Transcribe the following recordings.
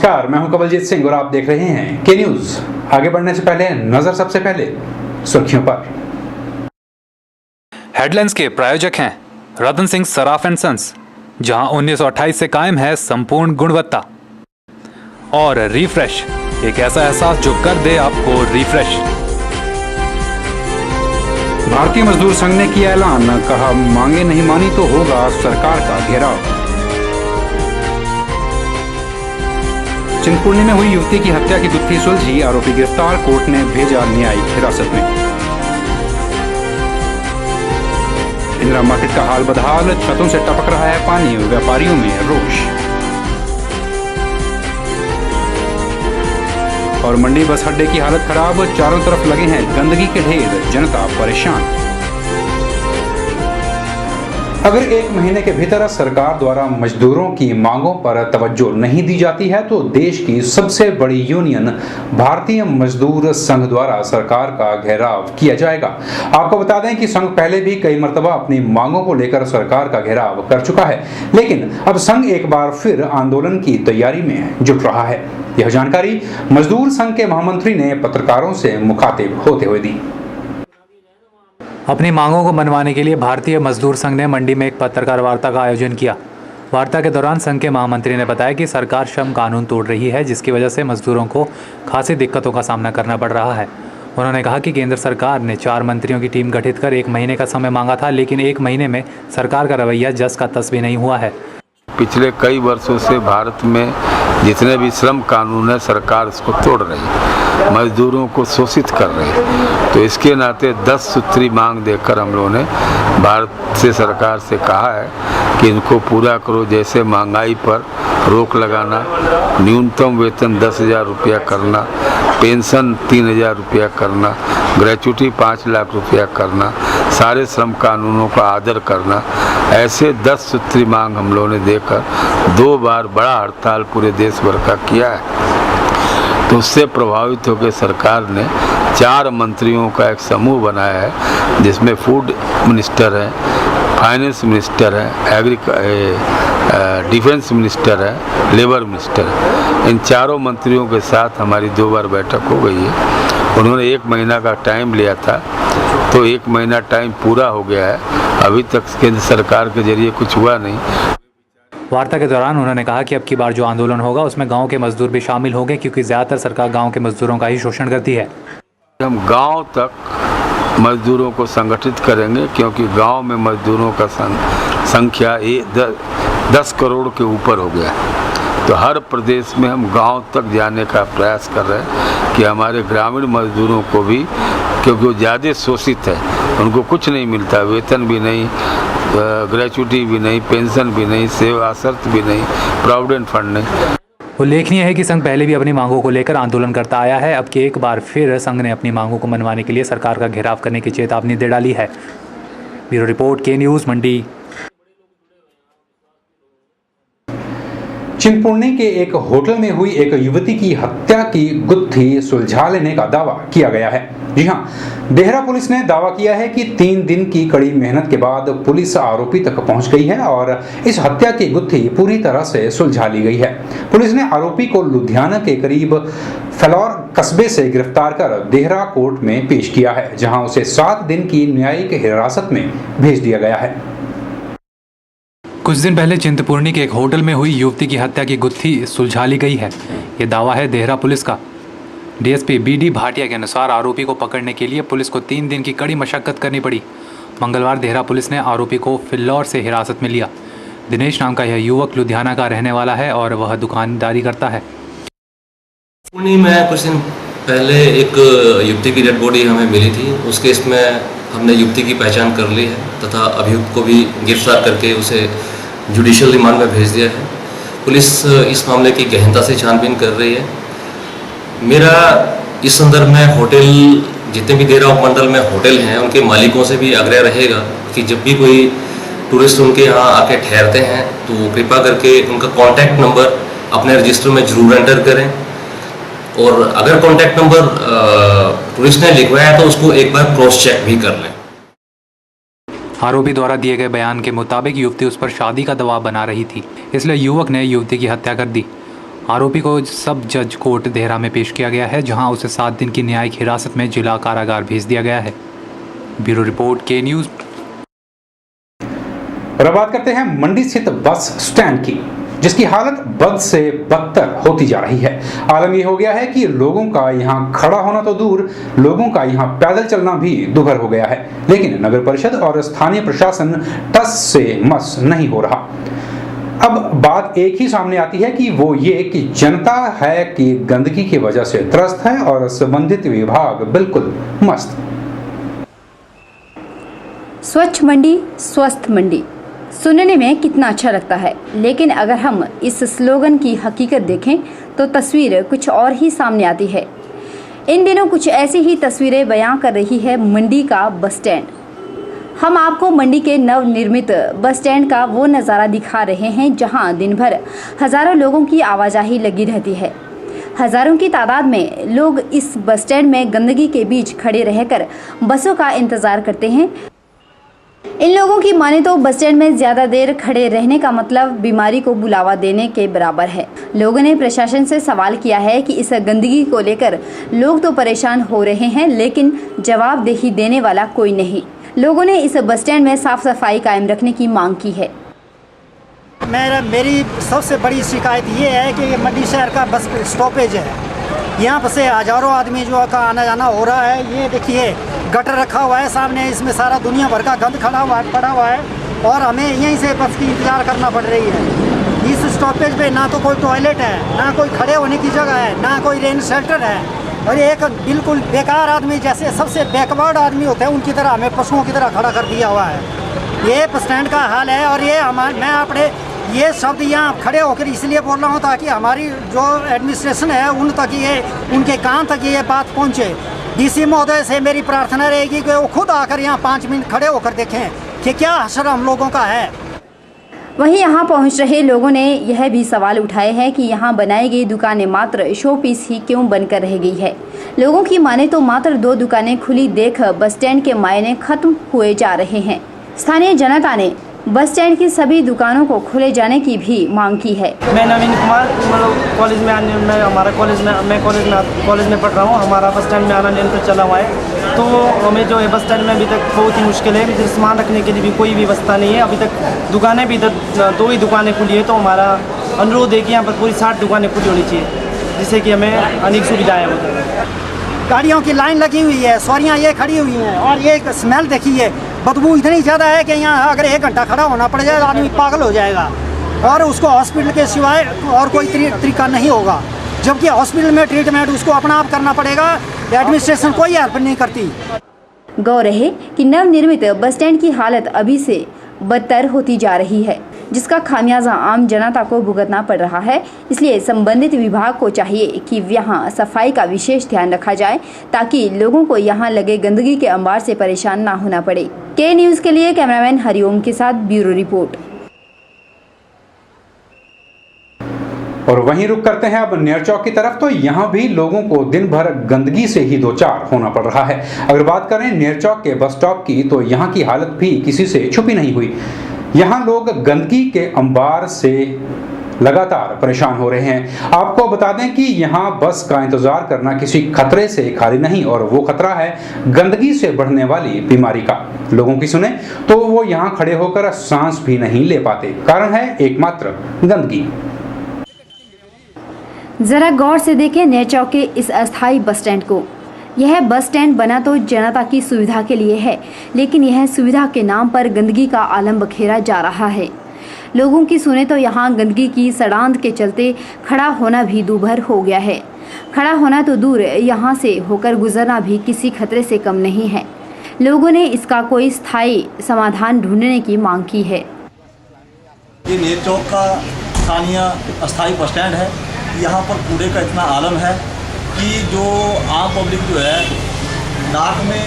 नमस्कार, मैं हूं कवलजीत सिंह और आप देख रहे हैं के न्यूज। आगे बढ़ने से पहले नजर सबसे पहले सुर्खियों पर। हेडलाइंस के प्रायोजक हैं रतन सिंह सराफ एंड सन्स, जहां 1928 से कायम है संपूर्ण गुणवत्ता। और रिफ्रेश, एक ऐसा एहसास जो कर दे आपको रिफ्रेश। भारतीय मजदूर संघ ने किया ऐलान, कहा मांगे नहीं मानी तो होगा सरकार का घेराव। चिंतपूर्णी में हुई युवती की हत्या की गुत्थी सुलझी, आरोपी गिरफ्तार, कोर्ट ने भेजा न्यायिक हिरासत में। इंदिरा मार्केट का हाल बदहाल, छतों से टपक रहा है पानी, व्यापारियों में रोष। और मंडी बस अड्डे की हालत खराब, चारों तरफ लगे हैं गंदगी के ढेर, जनता परेशान। अगर एक महीने के भीतर सरकार द्वारा मजदूरों की मांगों पर तवज्जो नहीं दी जाती है तो देश की सबसे बड़ी यूनियन भारतीय मजदूर संघ द्वारा सरकार का घेराव किया जाएगा। आपको बता दें कि संघ पहले भी कई मर्तबा अपनी मांगों को लेकर सरकार का घेराव कर चुका है, लेकिन अब संघ एक बार फिर आंदोलन की तैयारी में जुट रहा है। यह जानकारी मजदूर संघ के महामंत्री ने पत्रकारों से मुखातिब होते हुए दी। अपनी मांगों को मनवाने के लिए भारतीय मजदूर संघ ने मंडी में एक पत्रकार वार्ता का आयोजन किया। वार्ता के दौरान संघ के महामंत्री ने बताया कि सरकार श्रम कानून तोड़ रही है, जिसकी वजह से मजदूरों को खासी दिक्कतों का सामना करना पड़ रहा है। उन्होंने कहा कि केंद्र सरकार ने 4 मंत्रियों की टीम गठित कर 1 महीने का समय मांगा था, लेकिन 1 महीने में सरकार का रवैया जस का तस भी नहीं हुआ है। पिछले कई वर्षों से भारत में जितने भी श्रम कानून है, सरकार इसको तोड़ रही है, मजदूरों को शोषित कर रही है। तो इसके नाते 10 सूत्री मांग देकर हम लोगों ने भारत से सरकार से कहा है कि इनको पूरा करो। जैसे महंगाई पर रोक लगाना, न्यूनतम वेतन 10,000 रुपया करना, पेंशन 3,000 रुपया करना, ग्रेच्युटी 5 लाख रुपया करना, सारे श्रम कानूनों का आदर करना, ऐसे 10 सूत्री मांग हम लोगों ने देकर 2 बार बड़ा हड़ताल पूरे देश भर का किया है। तो उससे प्रभावित होकर सरकार ने 4 मंत्रियों का एक समूह बनाया है, जिसमें फूड मिनिस्टर है, फाइनेंस मिनिस्टर है, डिफेंस मिनिस्टर है, लेबर मिनिस्टर है। इन चारों मंत्रियों के साथ हमारी 2 बार बैठक हो गई है। उन्होंने 1 महीना का टाइम लिया था, तो 1 महीना टाइम पूरा हो गया है। अभी तक केंद्र सरकार के जरिए कुछ हुआ नहीं। वार्ता के दौरान उन्होंने कहा कि अब की बार जो आंदोलन होगा उसमें गांव के मजदूर भी शामिल होंगे, क्योंकि ज़्यादातर सरकार गांव के मजदूरों का ही शोषण करती है। हम गांव तक मजदूरों को संगठित करेंगे, क्योंकि गांव में मजदूरों का संख्या 10 करोड़ के ऊपर हो गया है। तो हर प्रदेश में हम गांव तक जाने का प्रयास कर रहे हैं कि हमारे ग्रामीण मजदूरों को भी, क्योंकि वो ज़्यादा शोषित है, उनको कुछ नहीं मिलता, वेतन भी नहीं, ग्रेच्युटी भी नहीं, पेंशन भी नहीं, सेवा शर्त भी नहीं, प्रोविडेंट फंड नहीं। उल्लेखनीय है कि संघ पहले भी अपनी मांगों को लेकर आंदोलन करता आया है। अब की एक बार फिर संघ ने अपनी मांगों को मनवाने के लिए सरकार का घेराव करने की चेतावनी दे डाली है। ब्यूरो रिपोर्ट, के न्यूज़, मंडी। चिंतपूर्णी के एक होटल में हुई एक युवती की हत्या की गुत्थी सुलझा लेने का दावा किया गया है। जी हां, देहरा पुलिस ने दावा किया है कि 3 दिन की कड़ी मेहनत के बाद पुलिस आरोपी तक पहुंच गई है और इस हत्या की गुत्थी पूरी तरह से सुलझा ली गई है। पुलिस ने आरोपी को लुधियाना के करीब फलौर कस्बे से गिरफ्तार कर देहरा कोर्ट में पेश किया है, जहां उसे 7 दिन की न्यायिक हिरासत में भेज दिया गया है। कुछ दिन पहले चिंतपूर्णी के एक होटल में हुई युवती की हत्या की गुत्थी सुलझा ली गई है, ये दावा है देहरा पुलिस का। डीएसपी BD भाटिया के अनुसार आरोपी को पकड़ने के लिए पुलिस को 3 दिन की कड़ी मशक्कत करनी पड़ी। मंगलवार देहरा पुलिस ने आरोपी को फिल्लौर से हिरासत में लिया। दिनेश नाम का यह युवक लुधियाना का रहने वाला है और वह दुकानदारी करता है। पुणे में कुछ दिन पहले एक युवती की डेड बॉडी हमें मिली थी। उस केस में हमने युवती की पहचान कर ली है तथा अभियुक्त को भी गिरफ्तार करके उसे जुडिशियल रिमांड में भेज दिया है। पुलिस इस मामले की गहनता से छानबीन कर रही है। मेरा इस संदर्भ में होटल, जितने भी देहरा उपमंडल में होटल हैं, उनके मालिकों से भी आग्रह रहेगा कि जब भी कोई टूरिस्ट उनके यहाँ आके ठहरते हैं तो कृपा करके उनका कॉन्टैक्ट नंबर अपने रजिस्टर में ज़रूर एंटर करें, और अगर कॉन्टैक्ट नंबर टूरिस्ट ने लिखवाया तो उसको एक बार क्रॉस चेक भी कर लें। आरोपी द्वारा दिए गए बयान के मुताबिक युवती उस पर शादी का दबाव बना रही थी, इसलिए युवक ने युवती की हत्या कर दी। आरोपी को सब जज कोर्ट देहरा में पेश किया गया है, जहां उसे 7 दिन की न्यायिक हिरासत में जिला कारागार भेज दिया गया है। ब्यूरो रिपोर्ट के न्यूज़। और अब बात करते हैं मंडी स्थित बस स्टैंड की, जिसकी हालत बद से बदतर होती जा रही है। आलम यह हो गया है कि लोगों का यहाँ खड़ा होना तो दूर, लोगों का यहाँ पैदल चलना भी दुभर हो गया है। लेकिन नगर परिषद और स्थानीय प्रशासन टस से मस नहीं हो रहा। अब बात एक ही सामने आती है कि वो ये कि जनता है कि गंदगी की वजह से त्रस्त है और संबंधित विभाग बिल्कुल मस्त। स्वच्छ मंडी स्वस्थ मंडी सुनने में कितना अच्छा लगता है, लेकिन अगर हम इस स्लोगन की हकीकत देखें तो तस्वीर कुछ और ही सामने आती है। इन दिनों कुछ ऐसी ही तस्वीरें बयां कर रही है मंडी का बस स्टैंड। हम आपको मंडी के नवनिर्मित बस स्टैंड का वो नज़ारा दिखा रहे हैं जहां दिन भर हजारों लोगों की आवाजाही लगी रहती है। हजारों की तादाद में लोग इस बस स्टैंड में गंदगी के बीच खड़े रहकर बसों का इंतजार करते हैं। इन लोगों की माने तो बस स्टैंड में ज्यादा देर खड़े रहने का मतलब बीमारी को बुलावा देने के बराबर है। लोगों ने प्रशासन से सवाल किया है कि इस गंदगी को लेकर लोग तो परेशान हो रहे हैं, लेकिन जवाबदेही देने वाला कोई नहीं। लोगों ने इस बस स्टैंड में साफ सफाई कायम रखने की मांग की है। मेरी सबसे बड़ी शिकायत ये है कि मंडी शहर का बस स्टॉपेज है, यहाँ पर से हजारों आदमी जो का आना जाना हो रहा है। ये देखिए गटर रखा हुआ है सामने, इसमें सारा दुनिया भर का गंद पड़ा हुआ है और हमें यहीं से बस की इंतज़ार करना पड़ रही है। इस स्टॉपेज पे ना तो कोई टॉयलेट है, ना कोई खड़े होने की जगह है, ना कोई रेन शेल्टर है और एक बिल्कुल बेकार आदमी, जैसे सबसे बैकवर्ड आदमी होते हैं उनकी तरह हमें पशुओं की तरह खड़ा कर दिया हुआ है। ये बस स्टैंड का हाल है और ये मैं अपने ये शब्द यहाँ खड़े होकर इसलिए बोल रहा हूँ ताकि हमारी जो एडमिनिस्ट्रेशन है उन तक ये, उनके कान तक ये बात पहुँचे। डीसी महोदय से मेरी प्रार्थना रहेगी कि वो खुद आकर यहाँ 5 मिनट खड़े होकर देखें कि क्या हशर हम लोगों का है। वहीं यहाँ पहुँच रहे लोगों ने यह भी सवाल उठाए हैं कि यहाँ बनाई गई दुकानें मात्र शो पीस ही क्यों बनकर रह गई है। लोगों की माने तो मात्र 2 दुकानें खुली देख बस स्टैंड के मायने खत्म हुए जा रहे हैं। स्थानीय जनता ने बस स्टैंड की सभी दुकानों को खोले जाने की भी मांग की है। मैं नवीन कुमार कॉलेज में हमारा कॉलेज में पढ़ रहा हूँ। हमारा बस स्टैंड में आना निरंतर चला हुआ है, तो हमें जो है बस स्टैंड में अभी तक बहुत ही मुश्किल है। इधर सामान रखने के लिए भी कोई व्यवस्था नहीं है। अभी तक दुकानें भी इधर 2 ही दुकानें खुली है, तो हमारा अनुरोध है कि यहाँ पर पूरी 60 दुकानें खुली होनी चाहिए, जिससे कि हमें अनेक सुविधाएँ हो जाए। गाड़ियों की लाइन लगी हुई है, सवारियाँ ये खड़ी हुई हैं और ये स्मेल देखिए, बदबू इतनी ज़्यादा है कि यहाँ अगर 1 घंटा खड़ा होना पड़ जाएगा आदमी पागल हो जाएगा और उसको हॉस्पिटल के सिवाय और कोई तरीका नहीं होगा। जबकि हॉस्पिटल में ट्रीटमेंट उसको अपना आप करना पड़ेगा, एडमिनिस्ट्रेशन कोई हेल्प नहीं करती। गौर है कि नवनिर्मित बस स्टैंड की हालत अभी से बदतर होती जा रही है, जिसका खामियाजा आम जनता को भुगतना पड़ रहा है। इसलिए संबंधित विभाग को चाहिए कि यहाँ सफाई का विशेष ध्यान रखा जाए, ताकि लोगों को यहाँ लगे गंदगी के अंबार से परेशान ना होना पड़े। के न्यूज़ के लिए कैमरामैन हरिओम के साथ ब्यूरो रिपोर्ट। और वहीं रुक करते हैं अब नेरचौक की तरफ। तो यहाँ भी लोगों को दिन भर गंदगी से ही दो चार होना पड़ रहा है। अगर बात करें नेरचौक के बस स्टॉप की, तो यहाँ की हालत भी किसी से छुपी नहीं हुई। यहाँ लोग गंदगी के अंबार से लगातार परेशान हो रहे हैं। आपको बता दें कि यहाँ बस का इंतजार करना किसी खतरे से खाली नहीं, और वो खतरा है गंदगी से बढ़ने वाली बीमारी का। लोगों की सुने तो वो यहाँ खड़े होकर सांस भी नहीं ले पाते। कारण है एकमात्र गंदगी। जरा गौर से देखें नेरचौक के इस अस्थायी बस स्टैंड को। यह बस स्टैंड बना तो जनता की सुविधा के लिए है, लेकिन यह सुविधा के नाम पर गंदगी का आलम बखेरा जा रहा है। लोगों की सुने तो यहाँ गंदगी की सड़ांध के चलते खड़ा होना भी दूभर हो गया है। खड़ा होना तो दूर, यहाँ से होकर गुजरना भी किसी खतरे से कम नहीं है। लोगों ने इसका कोई स्थायी समाधान ढूंढने की मांग की है। ये नेरचौक का स्थानीय अस्थायी बस स्टैंड है। यहाँ पर कूड़े का इतना आलम है कि जो आम पब्लिक जो है नाक में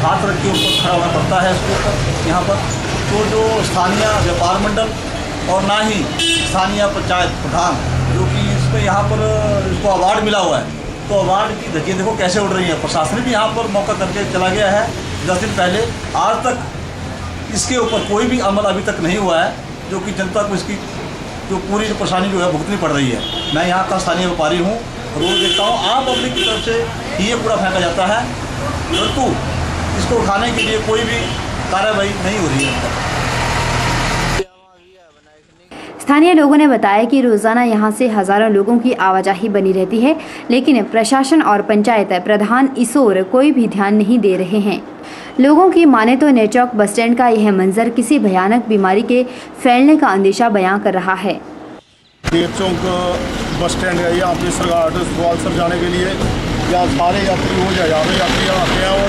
हाथ रख के ऊपर खड़ा होना पड़ता है इसके ऊपर यहाँ पर। तो जो स्थानीय व्यापार मंडल और ना ही स्थानीय पंचायत प्रधान, जो कि इसमें यहाँ पर इसको अवार्ड मिला हुआ है, तो अवार्ड की धज्जियाँ देखो कैसे उड़ रही हैं। प्रशासन भी यहाँ पर मौका करके चला गया है 10 दिन पहले। आज तक इसके ऊपर कोई भी अमल अभी तक नहीं हुआ है, जो कि जनता को इसकी जो पूरी जो परेशानी जो है भुगतनी पड़ रही है। मैं यहाँ का स्थानीय व्यापारी हूँ, रोज़ देखता हूँ आम पब्लिक की तरफ से ही ये कूड़ा फेंका जाता है, परंतु इसको उठाने के लिए कोई भी कार्रवाई नहीं हो रही है। स्थानीय लोगों ने बताया कि रोजाना यहां से हजारों लोगों की आवाजाही बनी रहती है, लेकिन प्रशासन और पंचायत प्रधान इस ओर कोई भी ध्यान नहीं दे रहे हैं। लोगों की माने तो नेरचौक बस स्टैंड का यह मंजर किसी भयानक बीमारी के फैलने का अंदेशा बयां कर रहा है। नेरचौक बस स्टैंड है, यहाँ पे सर जाने के लिए यहाँ सारे यात्री हो जाए, यात्री यहाँ आते हैं और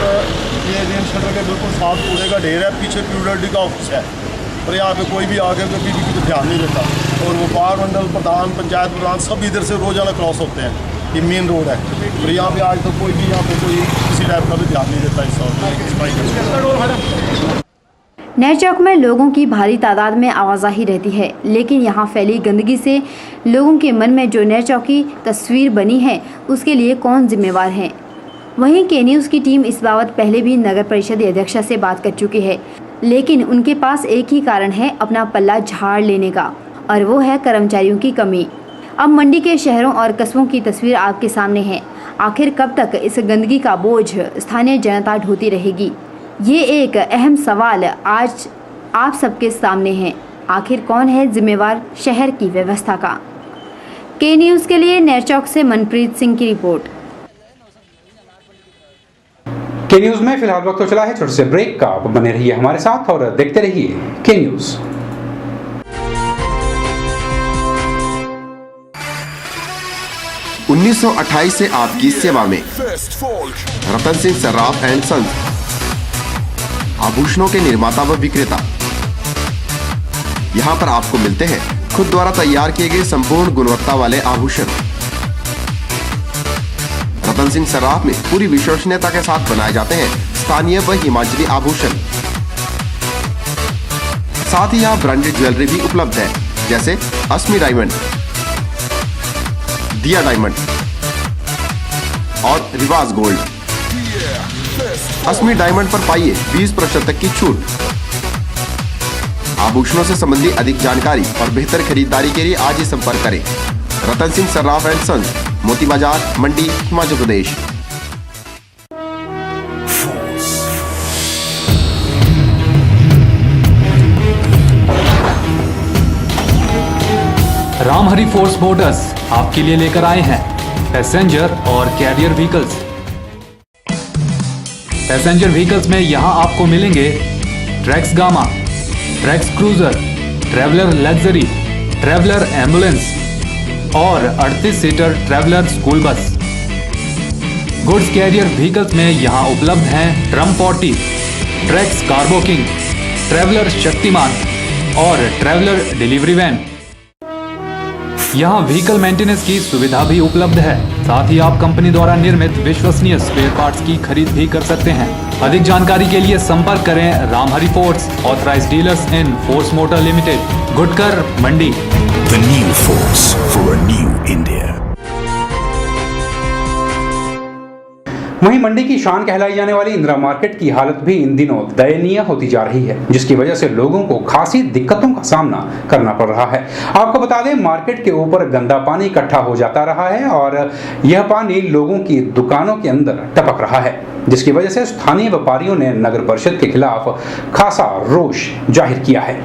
ये रेल शटर के बिल्कुल साथ कूड़े का ढेर है, पीछे PWD का ऑफिस है और यहाँ पे कोई भी आगे कभी भी ध्यान नहीं देता और व्यापार मंडल प्रधान, पंचायत प्रधान सब इधर से रोजाना क्रॉस होते हैं। ये मेन रोड है और यहाँ पे आज तक कोई भी यहाँ पे कोई किसी टाइप का भी ध्यान नहीं देता इस। नेरचौक में लोगों की भारी तादाद में आवाजाही रहती है, लेकिन यहाँ फैली गंदगी से लोगों के मन में जो नेरचौक की तस्वीर बनी है उसके लिए कौन जिम्मेवार है। वहीं के न्यूज़ की टीम इस बाबत पहले भी नगर परिषद अध्यक्षा से बात कर चुकी है, लेकिन उनके पास एक ही कारण है अपना पल्ला झाड़ लेने का, और वो है कर्मचारियों की कमी। अब मंडी के शहरों और कस्बों की तस्वीर आपके सामने है। आखिर कब तक इस गंदगी का बोझ स्थानीय जनता ढोती रहेगी, ये एक अहम सवाल आज आप सबके सामने है। आखिर कौन है जिम्मेवार शहर की व्यवस्था का। के न्यूज़ के लिए नेरचौक से मनप्रीत सिंह की रिपोर्ट। के न्यूज में फिलहाल वक्त तो चला है छोटे से ब्रेक का, आप बने रहिए हमारे साथ और देखते रहिए के न्यूज। उन्नीस 1928 से आपकी सेवा में रतन सिंह सर्राफ एंड सन्स, आभूषणों के निर्माता व विक्रेता। यहाँ पर आपको मिलते हैं खुद द्वारा तैयार किए गए संपूर्ण गुणवत्ता वाले आभूषण। रतन सिंह सर्राफ में पूरी विश्वसनीयता के साथ बनाए जाते हैं स्थानीय व हिमाचली आभूषण। साथ ही यहाँ ब्रांडेड ज्वेलरी भी उपलब्ध है, जैसे अस्मी डायमंड, दिया डायमंड और रिवाज गोल्ड। अस्मी डायमंड पर पाइए 20% तक की छूट। आभूषणों से संबंधी अधिक जानकारी और बेहतर खरीदारी के लिए आज ही संपर्क करें। रतन सिंह सर्राफ एंड सन्स, मोती बाजार, मंडी, हिमाचल प्रदेश। रामहरि फोर्स मोटर्स आपके लिए लेकर आए हैं पैसेंजर और कैरियर व्हीकल्स। पैसेंजर व्हीकल्स में यहां आपको मिलेंगे Trax Gama, Trax Cruiser, Traveller Luxury, Traveller Ambulance और 38 seater Traveller school bus. Goods carrier vehicles में यहां उपलब्ध हैं Trump 40, Trax Cargo King, Traveller Shaktiman और ट्रैवलर डिलीवरी वैन। यहाँ व्हीकल मेंटेनेंस की सुविधा भी उपलब्ध है। साथ ही आप कंपनी द्वारा निर्मित विश्वसनीय स्पेयर पार्ट्स की खरीद भी कर सकते हैं। अधिक जानकारी के लिए संपर्क करें Ramhari force, authorized dealers in force motor limited, Gutkar, Mandi. The new force for a new India. वहीं मंडी की शान कहलाई जाने वाली इंदिरा मार्केट की हालत भी इन दिनों दयनीय होती जा रही है, जिसकी वजह से लोगों को खासी दिक्कतों का सामना करना पड़ रहा है। आपको बता दें, मार्केट के ऊपर गंदा पानी इकट्ठा हो जाता रहा है और यह पानी लोगों की दुकानों के अंदर टपक रहा है, जिसकी वजह से स्थानीय व्यापारियों ने नगर परिषद के खिलाफ खासा रोष जाहिर किया है।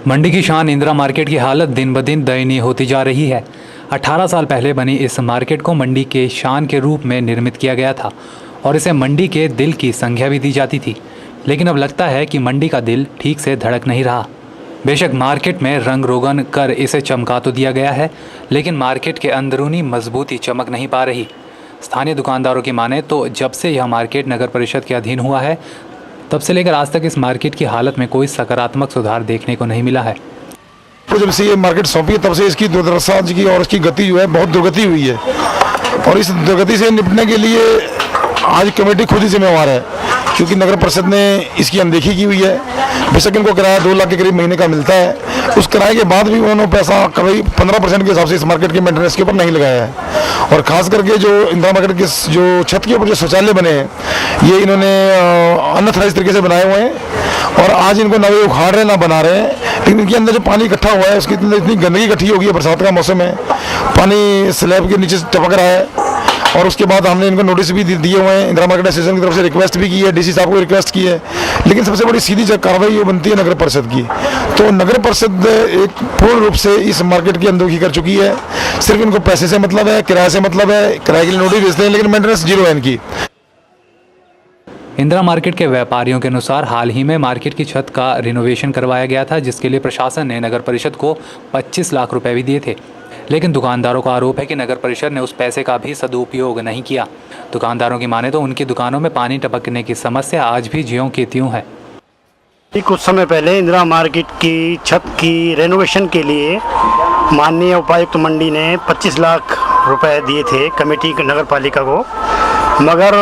मंडी की शान इंदिरा मार्केट की हालत दिन ब दिन दयनीय होती जा रही है। 18 साल पहले बनी इस मार्केट को मंडी के शान के रूप में निर्मित किया गया था और इसे मंडी के दिल की संज्ञा भी दी जाती थी, लेकिन अब लगता है कि मंडी का दिल ठीक से धड़क नहीं रहा। बेशक मार्केट में रंग रोगन कर इसे चमका तो दिया गया है, लेकिन मार्केट के अंदरूनी मजबूती चमक नहीं पा रही। स्थानीय दुकानदारों की माने तो जब से यह मार्केट नगर परिषद के अधीन हुआ है, तब से लेकर आज तक इस मार्केट की हालत में कोई सकारात्मक सुधार देखने को नहीं मिला है। तो जब से ये मार्केट सौंपी है तब से इसकी दुर्दशा की और इसकी गति जो है बहुत दुर्गति हुई है, और इस दुर्गति से निपटने के लिए आज कमेटी खुद ही जिम्मेवार है, क्योंकि नगर परिषद ने इसकी अनदेखी की हुई है। बेशक इनको किराया 2 लाख के करीब महीने का मिलता है, उस किराए के बाद भी उन्होंने पैसा कभी 15% के हिसाब से इस मार्केट के मेंटेनेंस के ऊपर नहीं लगाया है। और खास करके जो इंदिरा मार्केट के जो छत के ऊपर जो शौचालय बने हैं, ये इन्होंने अनऑथराइज्ड तरीके से बनाए हुए हैं और आज इनको ना वे उखाड़ रहे ना बना रहे हैं। लेकिन इनके अंदर जो पानी इकट्ठा हुआ है उसकी इतनी गंदगी इकट्ठी हो गई है, बरसात का मौसम है, पानी स्लैब के नीचे टपक रहा है। और उसके बाद हमने इनको नोटिस भी दिए हुए हैं, इंदिरा मार्केट एसोसिएशन की तरफ से रिक्वेस्ट भी की है, डीसी साहब को रिक्वेस्ट की है। लेकिन सबसे बड़ी सीधी कार्रवाई ये बनती है नगर परिषद की। तो नगर परिषद एक पूर्ण रूप से इस मार्केट की अनदेखी कर चुकी है। सिर्फ इनको पैसे से मतलब है, किराए से मतलब है, किराए के लिए नोटिस भेजते हैं लेकिन मेंटेनेंस जीरो है इनकी। इंदिरा मार्केट के व्यापारियों के अनुसार हाल ही में मार्केट की छत का रिनोवेशन करवाया गया था, जिसके लिए प्रशासन ने नगर परिषद को 25 लाख रुपए भी दिए थे। लेकिन दुकानदारों का आरोप है कि नगर परिषद ने उस पैसे का भी सदुपयोग नहीं किया। दुकानदारों की माने तो उनकी दुकानों में पानी टपकने की समस्या आज भी ज्यों की त्यों है। कुछ समय पहले इंदिरा मार्केट की छत की रेनोवेशन के लिए माननीय उपायुक्त मंडी ने 25 लाख रुपए दिए थे कमेटी नगर पालिका को, मगर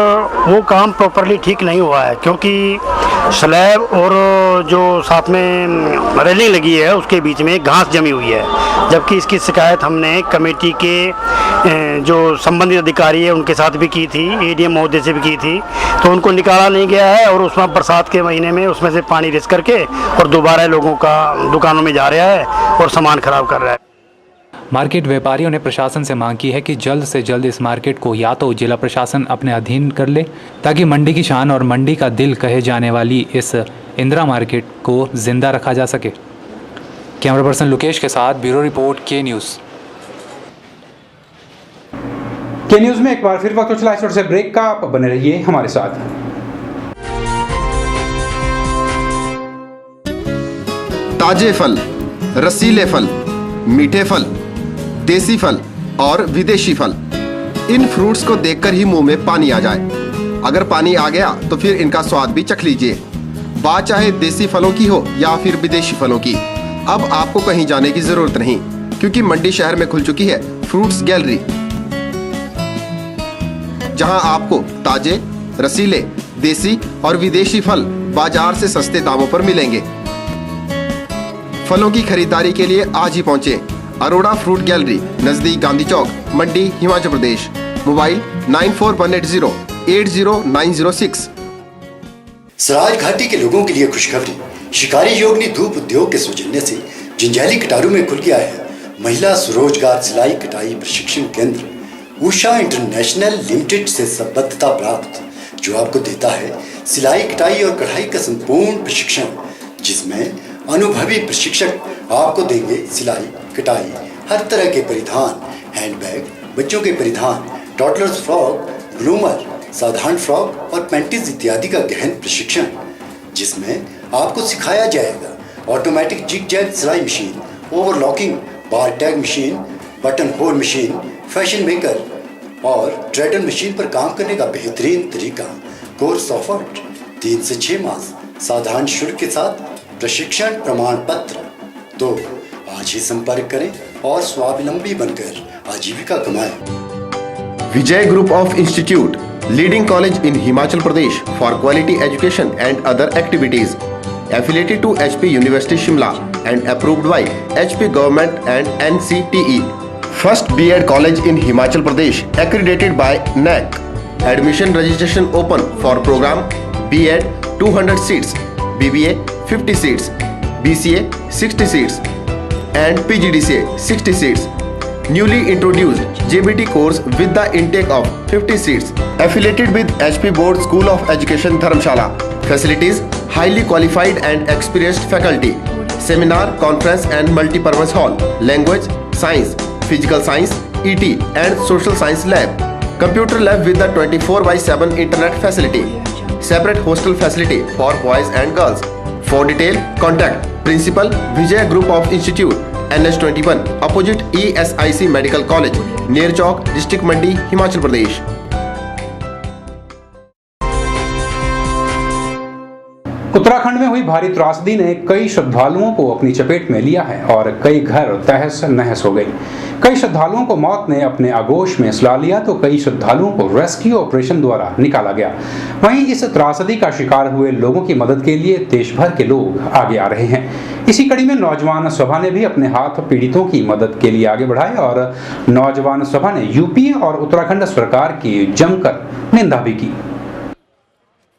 वो काम प्रॉपरली ठीक नहीं हुआ है, क्योंकि स्लैब और जो साथ में रेलिंग लगी है उसके बीच में घास जमी हुई है। जबकि इसकी शिकायत हमने कमेटी के जो संबंधित अधिकारी है उनके साथ भी की थी, एडीएम महोदय से भी की थी, तो उनको निकाला नहीं गया है और उसमें बरसात के महीने में उसमें से पानी रिस करके और दोबारा लोगों का दुकानों में जा रहा है और सामान खराब कर रहा है। मार्केट व्यापारियों ने प्रशासन से मांग की है कि जल्द से जल्द इस मार्केट को या तो जिला प्रशासन अपने अधीन कर ले, ताकि मंडी की शान और मंडी का दिल कहे जाने वाली इस इंदिरा मार्केट को जिंदा रखा जा सके। कैमरा पर्सन लोकेश के साथ ब्यूरो रिपोर्ट के न्यूज़। के न्यूज़ में एक बार फिर वक्त चला छोटे से ब्रेक का, आप बने रहिए हमारे साथ। ताजे फल, रसीले फल, मीठे फल, देसी फल और विदेशी फल, इन फ्रूट्स को देखकर ही मुंह में पानी आ जाए। अगर पानी आ गया तो फिर इनका स्वाद भी चख लीजिए। बात चाहे देसी फलों की हो या फिर विदेशी फलों की, अब आपको कहीं जाने की जरूरत नहीं, क्योंकि मंडी शहर में खुल चुकी है फ्रूट्स गैलरी, जहां आपको ताजे, रसीले, देसी और विदेशी फल बाजार से सस्ते दामों पर मिलेंगे। फलों की खरीदारी के लिए आज ही पहुंचे अरोड़ा फ्रूट गैलरी, नजदीक गांधी चौक, मंडी, हिमाचल प्रदेश। मोबाइल 9418080906। सराज घाटी के लोगों के लिए खुशखबरी, शिकारी योगिनी धूप उद्योग के सौजन्य से जंजैली कटारू में खुल गया है महिला स्वरोजगार सिलाई कटाई प्रशिक्षण केंद्र। उषा इंटरनेशनल लिमिटेड से संबद्धता प्राप्त, जो आपको देता है सिलाई कटाई और कढ़ाई का संपूर्ण प्रशिक्षण, जिसमें अनुभवी प्रशिक्षक आपको देंगे सिलाई कटाई, हर तरह के परिधान, हैंडबैग, बच्चों के परिधान, टॉडलर्स फ्रॉक, ग्रूमर, साधारण फ्रॉक और पैंटीज इत्यादि का गहन प्रशिक्षण, जिसमें आपको सिखाया जाएगा ऑटोमेटिक जिग जैग सिलाई machine, overlocking, bar tack machine, button hole machine, fashion maker और ट्रेडल मशीन पर काम करने का बेहतरीन तरीका। कोर्स ऑफर्ड 3 से 6 मास साधारण शुल्क के साथ प्रशिक्षण प्रमाण पत्र। तो आज ही संपर्क करें और स्वावलंबी बनकर आजीविका कमाएं। Vijay group of institute, leading college in Himachal Pradesh for quality education and other activities, affiliated to HP University Shimla and approved by HP Government and NCTE. First B.Ed college in Himachal Pradesh, accredited by NAC. Admission registration open for program B.Ed 200 seats, BBA 50 seats, BCA 60 seats and PGDCA 60 seats. Newly introduced JBT course with the intake of 50 seats. Affiliated with HP Board School of Education Dharamshala. Facilities: highly qualified and experienced faculty. Seminar, conference and multi-purpose hall. Language, science, physical science, ET and social science lab. Computer lab with the 24/7 internet facility. Separate hostel facility for boys and girls. For detail, contact Principal Vijay Group of Institute, NH21, opposite ESIC Medical College, near Chowk, District Mandi, Himachal Pradesh. Uttarakhand में हुई भारी त्रासदी ने कई श्रद्धालुओं को अपनी चपेट में लिया है और कई घर तहस नहस हो गए। कई श्रद्धालुओं को मौत ने अपने आगोश में सुला लिया तो कई श्रद्धालुओं को रेस्क्यू ऑपरेशन द्वारा निकाला गया। वहीं इस त्रासदी का शिकार हुए लोगों की मदद के लिए देश भर के लोग आगे आ रहे हैं। इसी कड़ी में नौजवान सभा ने भी अपने हाथ पीड़ितों की मदद के लिए आगे बढ़ाए और नौजवान सभा ने यूपी और उत्तराखंड सरकार की जमकर निंदा भी की।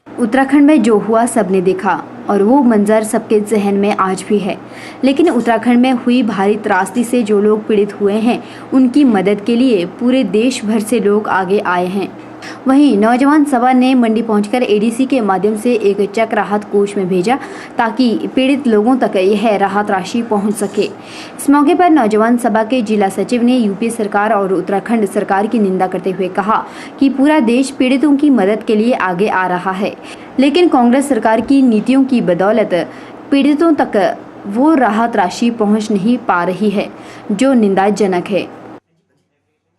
उत्तराखंड में जो हुआ सबने देखा। और वो मंजर सबके जहन में आज भी है। लेकिन उत्तराखंड में हुई भारी त्रासदी से जो लोग पीड़ित हुए हैं, उनकी मदद के लिए पूरे देश भर से लोग आगे आए हैं। वहीं नौजवान सभा ने मंडी पहुंचकर एडीसी के माध्यम से एक चेक राहत कोष में भेजा ताकि पीड़ित लोगों तक यह राहत राशि पहुंच सके। इस मौके पर नौजवान सभा के जिला सचिव ने यूपी सरकार और उत्तराखंड सरकार की निंदा करते हुए कहा कि पूरा देश पीड़ितों की मदद के लिए आगे आ रहा है, लेकिन कांग्रेस सरकार की नीतियों की बदौलत पीड़ितों तक वो राहत राशि पहुँच नहीं पा रही है, जो निंदाजनक है।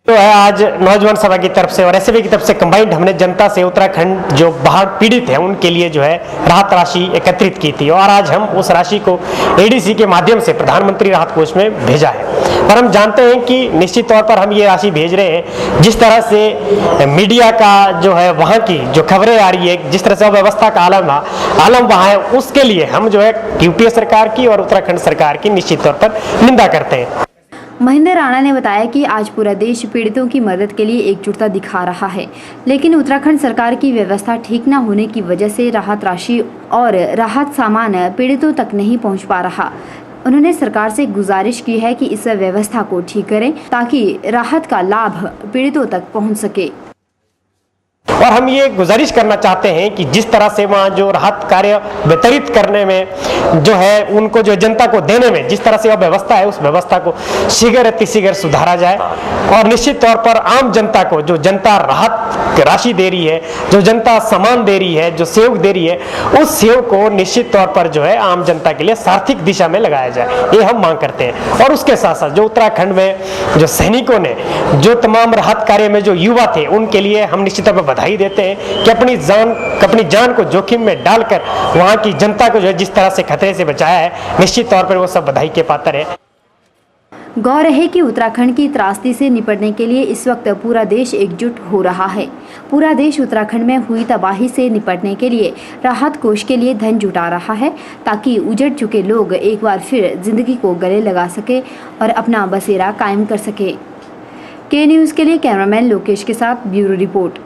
तो है आज नौजवान सभा की तरफ से और एसएफआई की तरफ से कंबाइंड हमने जनता से उत्तराखंड जो बाढ़ पीड़ित है उनके लिए जो है राहत राशि एकत्रित की थी और आज हम उस राशि को एडीसी के माध्यम से प्रधानमंत्री राहत कोष में भेजा है। पर हम जानते हैं कि निश्चित तौर पर हम ये राशि भेज रहे हैं, जिस तरह से मीडिया का जो है वहाँ की जो खबरें आ रही है, जिस तरह से अव्यवस्था का आलम वहाँ है, उसके लिए हम जो है यूपीए सरकार की और उत्तराखंड सरकार की निश्चित तौर पर निंदा करते हैं। महेंद्र राणा ने बताया कि आज पूरा देश पीड़ितों की मदद के लिए एकजुटता दिखा रहा है, लेकिन उत्तराखंड सरकार की व्यवस्था ठीक न होने की वजह से राहत राशि और राहत सामान पीड़ितों तक नहीं पहुंच पा रहा। उन्होंने सरकार से गुजारिश की है कि इस व्यवस्था को ठीक करें ताकि राहत का लाभ पीड़ितों तक पहुंच सके। और हम ये गुजारिश करना चाहते हैं कि जिस तरह से वहाँ जो राहत कार्य वितरित करने में जो है उनको जो जनता को देने में जिस तरह से व्यवस्था है, उस व्यवस्था को शीघ्र अतिशीघ्र सुधारा जाए और निश्चित तौर पर आम जनता को जो जनता राहत राशि दे रही है, जो जनता सामान दे रही है, जो सहयोग दे रही है, उस सहयोग को निश्चित तौर पर जो है आम जनता के लिए सार्थिक दिशा में लगाया जाए, ये हम मांग करते हैं। और उसके साथ साथ जो उत्तराखंड में जो सैनिकों ने जो तमाम राहत कार्य में जो युवा थे, उनके लिए हम निश्चित तौर पर बधाई देते हैं कि अपनी जान को जोखिम में डालकर वहां की जनता को जो है जिस तरह से खतरे से बचाया है, निश्चित तौर पर वो सब बधाई के पात्र है। गौर है कि उत्तराखंड की त्रासदी से निपटने के लिए इस वक्त पूरा देश एकजुट हो रहा है। पूरा देश उत्तराखंड में हुई तबाही से निपटने के लिए राहत कोष के लिए धन जुटा रहा है ताकि उजड़ चुके लोग एक बार फिर जिंदगी को गले लगा सके और अपना बसेरा कायम कर सके। के न्यूज़ के लिए कैमरामैन लोकेश के साथ ब्यूरो रिपोर्ट।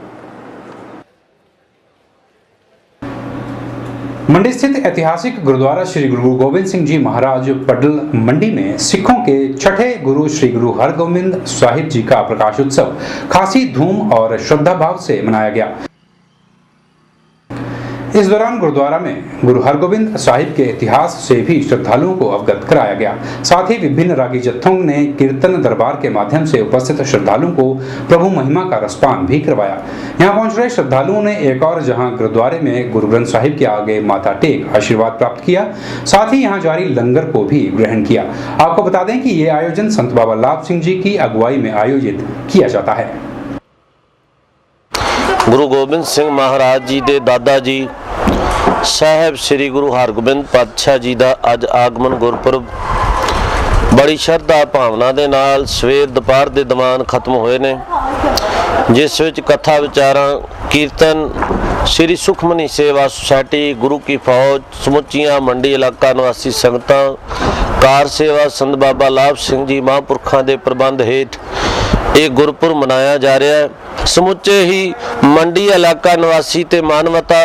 मंडी स्थित ऐतिहासिक गुरुद्वारा श्री गुरु गोबिंद सिंह जी महाराज पडल मंडी में सिखों के छठे गुरु श्री गुरु हरगोबिंद साहिब जी का प्रकाश उत्सव खासी धूम और श्रद्धा भाव से मनाया गया। इस दौरान गुरुद्वारा में गुरु हरगोबिंद साहिब के इतिहास से भी श्रद्धालुओं को अवगत कराया गया। साथ ही विभिन्न रागी जत्थों ने कीर्तन दरबार के माध्यम से उपस्थित श्रद्धालुओं को प्रभु महिमा का रसपान भी करवाया। यहाँ पहुंच रहे श्रद्धालुओं ने एक और जहां गुरुद्वारे में गुरु ग्रंथ साहिब के आगे माथा टेक आशीर्वाद प्राप्त किया, साथ ही यहाँ जारी लंगर को भी ग्रहण किया। आपको बता दें कि ये आयोजन संत बाबा लाभ सिंह जी की अगुवाई में आयोजित किया जाता है। गुरु गोबिंद सिंह महाराज जी के दादा जी साहब श्री गुरु हरगोबिंद पातशाह जी का अज आगमन गुरपुरब बड़ी श्रद्धा भावना के नाल सवेर दोपहर के दौरान खत्म होए ने, जिस विच कथा विचारां कीर्तन श्री सुखमनी सेवा सोसाइटी गुरु की फौज समुचिया मंडी इलाका निवासी संगतां कार सेवा संत बाबा लाभ सिंह जी महापुरखों के प्रबंध हेठ एक गुरपुरब मनाया जा रहा है। समुचे ही मंडी इलाका निवासी ते मानवता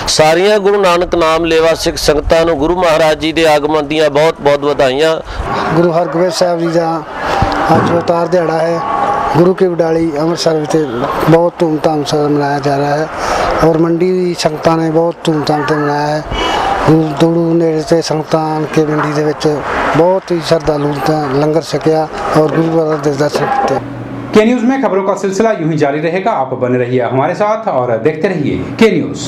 सारिया गुरु नानक नाम लेवा सिख संगतां नूं गुरु महाराज जी के आगमन दीआं बहुत बहुत बधाइयां। गुरु हरगोबिंद साहब जी का अज अवतार दिहाड़ा है। गुरु की बडाली अमृतसर में बहुत धूमधाम से मनाया जा रहा है और मंडी संगतां ने बहुत धूमधाम से मनाया है। दूरू नेड़े से संगतां के मंडी दे विच बहुत ही श्रद्धालु लंगर छकिया और गुरु महाराज दे दर्शन किए। के न्यूज़ में खबरों का सिलसिला यूं ही जारी रहेगा। आप बने रहिए हमारे साथ और देखते रहिए के न्यूज़।